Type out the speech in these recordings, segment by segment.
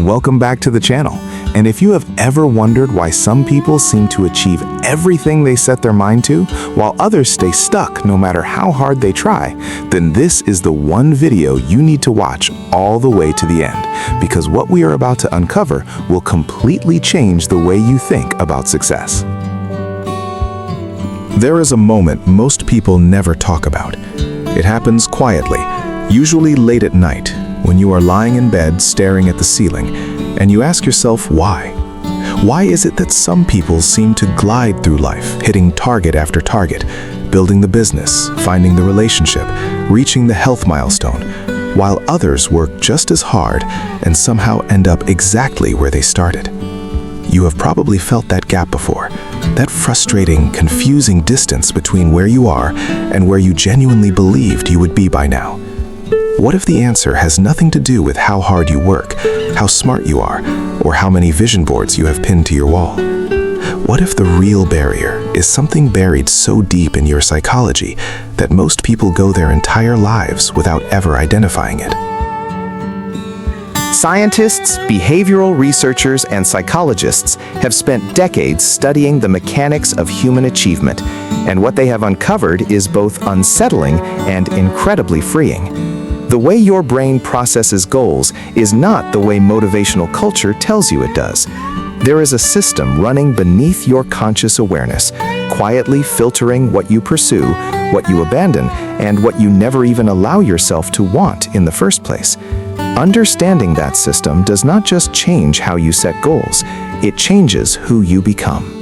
Welcome back to the channel. And if you have ever wondered why some people seem to achieve everything they set their mind to, while others stay stuck no matter how hard they try, then this is the one video you need to watch all the way to the end, because what we are about to uncover will completely change the way you think about success. There is a moment most people never talk about. It happens quietly, usually late at night, when you are lying in bed staring at the ceiling, and you ask yourself why. Why is it that some people seem to glide through life, hitting target after target, building the business, finding the relationship, reaching the health milestone, while others work just as hard and somehow end up exactly where they started? You have probably felt that gap before, that frustrating, confusing distance between where you are and where you genuinely believed you would be by now. What if the answer has nothing to do with how hard you work, how smart you are, or how many vision boards you have pinned to your wall? What if the real barrier is something buried so deep in your psychology that most people go their entire lives without ever identifying it? Scientists, behavioral researchers, and psychologists have spent decades studying the mechanics of human achievement, and what they have uncovered is both unsettling and incredibly freeing. The way your brain processes goals is not the way motivational culture tells you it does. There is a system running beneath your conscious awareness, quietly filtering what you pursue, what you abandon, and what you never even allow yourself to want in the first place. Understanding that system does not just change how you set goals, it changes who you become.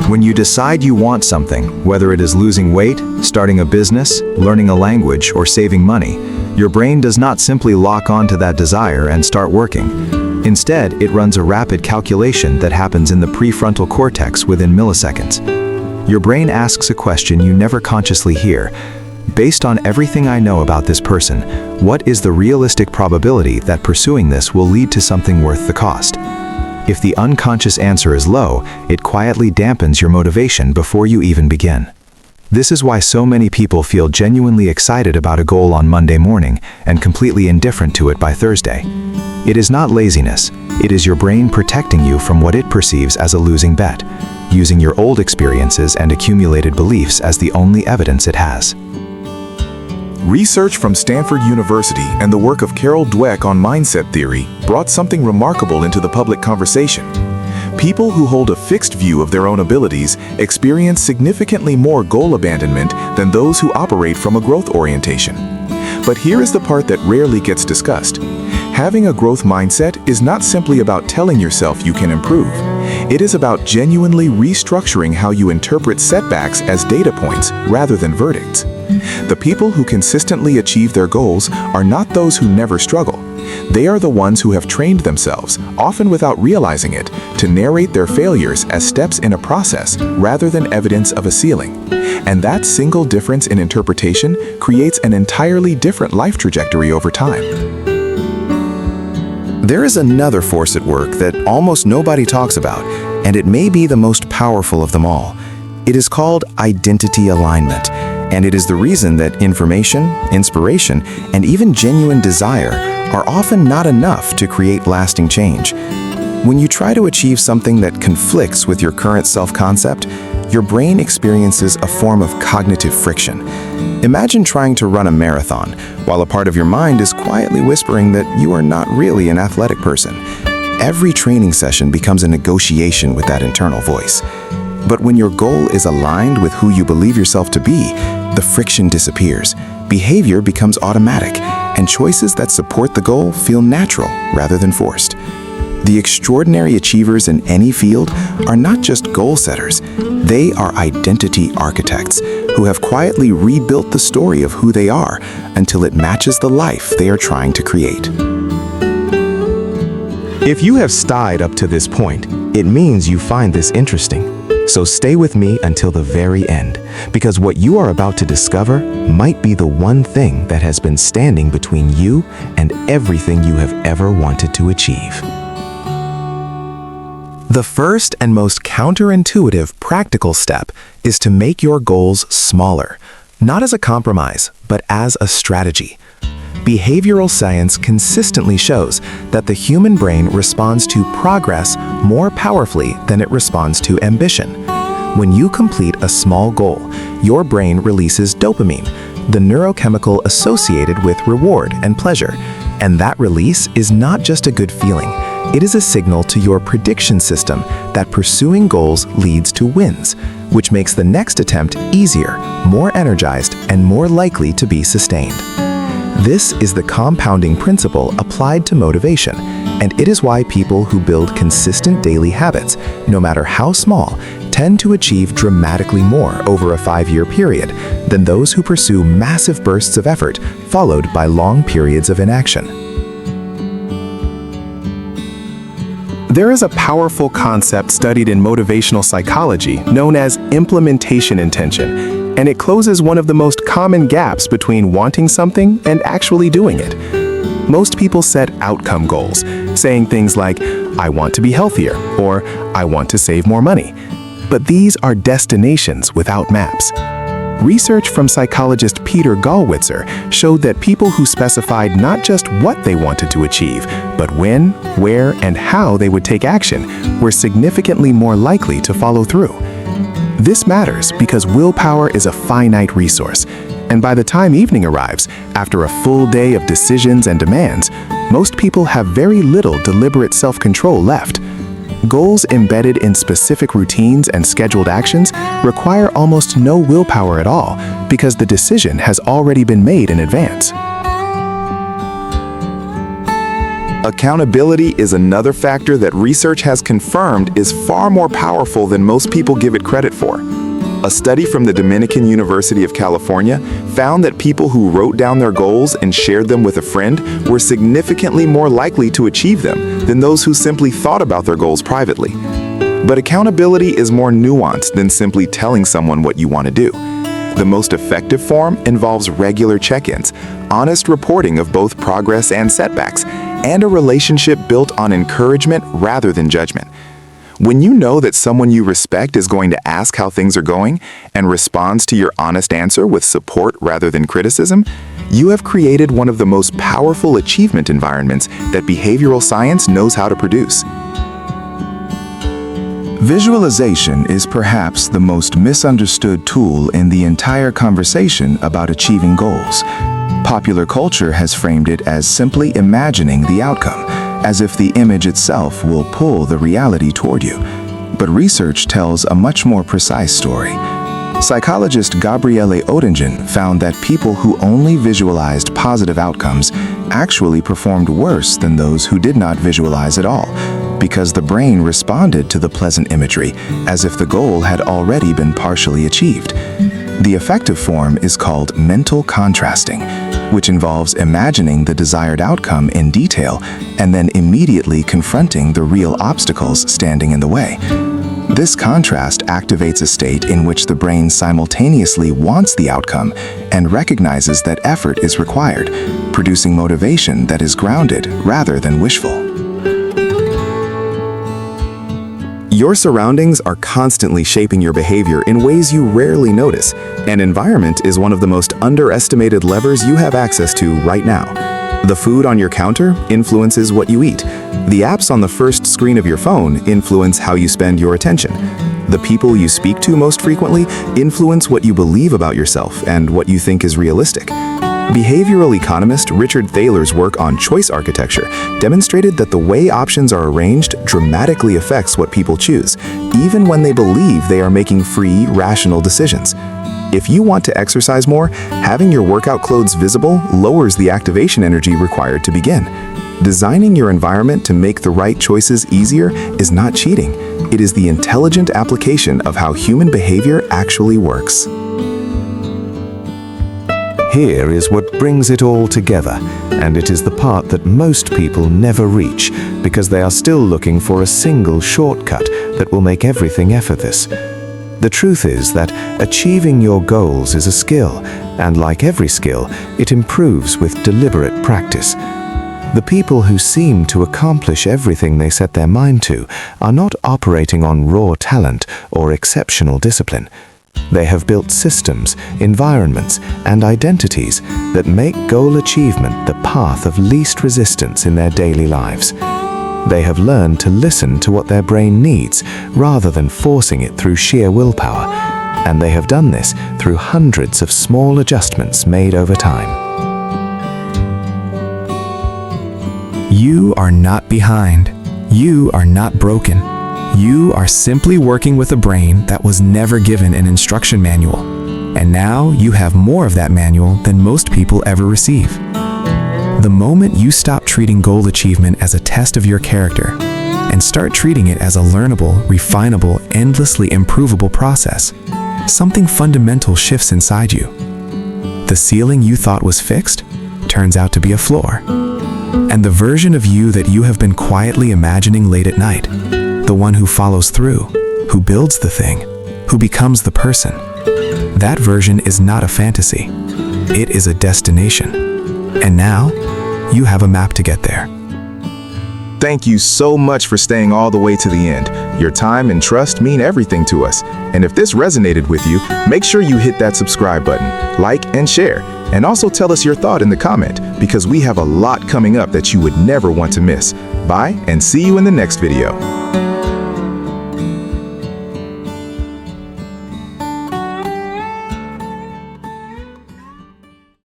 When you decide you want something, whether it is losing weight, starting a business, learning a language, or saving money, your brain does not simply lock onto that desire and start working. Instead, it runs a rapid calculation that happens in the prefrontal cortex within milliseconds. Your brain asks a question you never consciously hear. Based on everything I know about this person, what is the realistic probability that pursuing this will lead to something worth the cost? If the unconscious answer is low, it quietly dampens your motivation before you even begin. This is why so many people feel genuinely excited about a goal on Monday morning and completely indifferent to it by Thursday. It is not laziness, it is your brain protecting you from what it perceives as a losing bet, using your old experiences and accumulated beliefs as the only evidence it has. Research from Stanford University and the work of Carol Dweck on mindset theory brought something remarkable into the public conversation. People who hold a fixed view of their own abilities experience significantly more goal abandonment than those who operate from a growth orientation. But here is the part that rarely gets discussed. Having a growth mindset is not simply about telling yourself you can improve. It is about genuinely restructuring how you interpret setbacks as data points rather than verdicts. The people who consistently achieve their goals are not those who never struggle. They are the ones who have trained themselves, often without realizing it, to narrate their failures as steps in a process rather than evidence of a ceiling. And that single difference in interpretation creates an entirely different life trajectory over time. There is another force at work that almost nobody talks about, and it may be the most powerful of them all. It is called identity alignment, and it is the reason that information, inspiration, and even genuine desire are often not enough to create lasting change. When you try to achieve something that conflicts with your current self-concept, your brain experiences a form of cognitive friction. Imagine trying to run a marathon, while a part of your mind is quietly whispering that you are not really an athletic person. Every training session becomes a negotiation with that internal voice. But when your goal is aligned with who you believe yourself to be, the friction disappears, behavior becomes automatic, and choices that support the goal feel natural rather than forced. The extraordinary achievers in any field are not just goal setters, they are identity architects who have quietly rebuilt the story of who they are until it matches the life they are trying to create. If you have stayed up to this point, it means you find this interesting. So stay with me until the very end, because what you are about to discover might be the one thing that has been standing between you and everything you have ever wanted to achieve. The first and most counterintuitive practical step is to make your goals smaller, not as a compromise, but as a strategy. Behavioral science consistently shows that the human brain responds to progress more powerfully than it responds to ambition. When you complete a small goal, your brain releases dopamine, the neurochemical associated with reward and pleasure. And that release is not just a good feeling. It is a signal to your prediction system that pursuing goals leads to wins, which makes the next attempt easier, more energized, and more likely to be sustained. This is the compounding principle applied to motivation, and it is why people who build consistent daily habits, no matter how small, tend to achieve dramatically more over a 5-year period than those who pursue massive bursts of effort followed by long periods of inaction. There is a powerful concept studied in motivational psychology known as implementation intention, and it closes one of the most common gaps between wanting something and actually doing it. Most people set outcome goals, saying things like, "I want to be healthier," or "I want to save more money." But these are destinations without maps. Research from psychologist Peter Goalsetting showed that people who specified not just what they wanted to achieve, but when, where, and how they would take action were significantly more likely to follow through. This matters because willpower is a finite resource, and by the time evening arrives, after a full day of decisions and demands, most people have very little deliberate self-control left. Goals embedded in specific routines and scheduled actions require almost no willpower at all because the decision has already been made in advance. Accountability is another factor that research has confirmed is far more powerful than most people give it credit for. A study from the Dominican University of California found that people who wrote down their goals and shared them with a friend were significantly more likely to achieve them than those who simply thought about their goals privately. But accountability is more nuanced than simply telling someone what you want to do. The most effective form involves regular check-ins, honest reporting of both progress and setbacks, and a relationship built on encouragement rather than judgment. When you know that someone you respect is going to ask how things are going and responds to your honest answer with support rather than criticism, you have created one of the most powerful achievement environments that behavioral science knows how to produce. Visualization is perhaps the most misunderstood tool in the entire conversation about achieving goals. Popular culture has framed it as simply imagining the outcome, as if the image itself will pull the reality toward you. But research tells a much more precise story. Psychologist Gabriele Oettingen found that people who only visualized positive outcomes actually performed worse than those who did not visualize at all, because the brain responded to the pleasant imagery as if the goal had already been partially achieved. The effective form is called mental contrasting, which involves imagining the desired outcome in detail and then immediately confronting the real obstacles standing in the way. This contrast activates a state in which the brain simultaneously wants the outcome and recognizes that effort is required, producing motivation that is grounded rather than wishful. Your surroundings are constantly shaping your behavior in ways you rarely notice, and environment is one of the most underestimated levers you have access to right now. The food on your counter influences what you eat. The apps on the first screen of your phone influence how you spend your attention. The people you speak to most frequently influence what you believe about yourself and what you think is realistic. Behavioral economist Richard Thaler's work on choice architecture demonstrated that the way options are arranged dramatically affects what people choose, even when they believe they are making free, rational decisions. If you want to exercise more, having your workout clothes visible lowers the activation energy required to begin. Designing your environment to make the right choices easier is not cheating. It is the intelligent application of how human behavior actually works. Here is what brings it all together, and it is the part that most people never reach because they are still looking for a single shortcut that will make everything effortless. The truth is that achieving your goals is a skill, and like every skill, it improves with deliberate practice. The people who seem to accomplish everything they set their mind to are not operating on raw talent or exceptional discipline. They have built systems, environments, and identities that make goal achievement the path of least resistance in their daily lives. They have learned to listen to what their brain needs rather than forcing it through sheer willpower, and they have done this through hundreds of small adjustments made over time. You are not behind. You are not broken. You are simply working with a brain that was never given an instruction manual. And now you have more of that manual than most people ever receive. The moment you stop treating goal achievement as a test of your character and start treating it as a learnable, refinable, endlessly improvable process, something fundamental shifts inside you. The ceiling you thought was fixed turns out to be a floor. And the version of you that you have been quietly imagining late at night, the one who follows through, who builds the thing, who becomes the person, that version is not a fantasy. It is a destination. And now, you have a map to get there. Thank you so much for staying all the way to the end. Your time and trust mean everything to us. And if this resonated with you, make sure you hit that subscribe button, like and share. And also tell us your thought in the comment, because we have a lot coming up that you would never want to miss. Bye, and see you in the next video.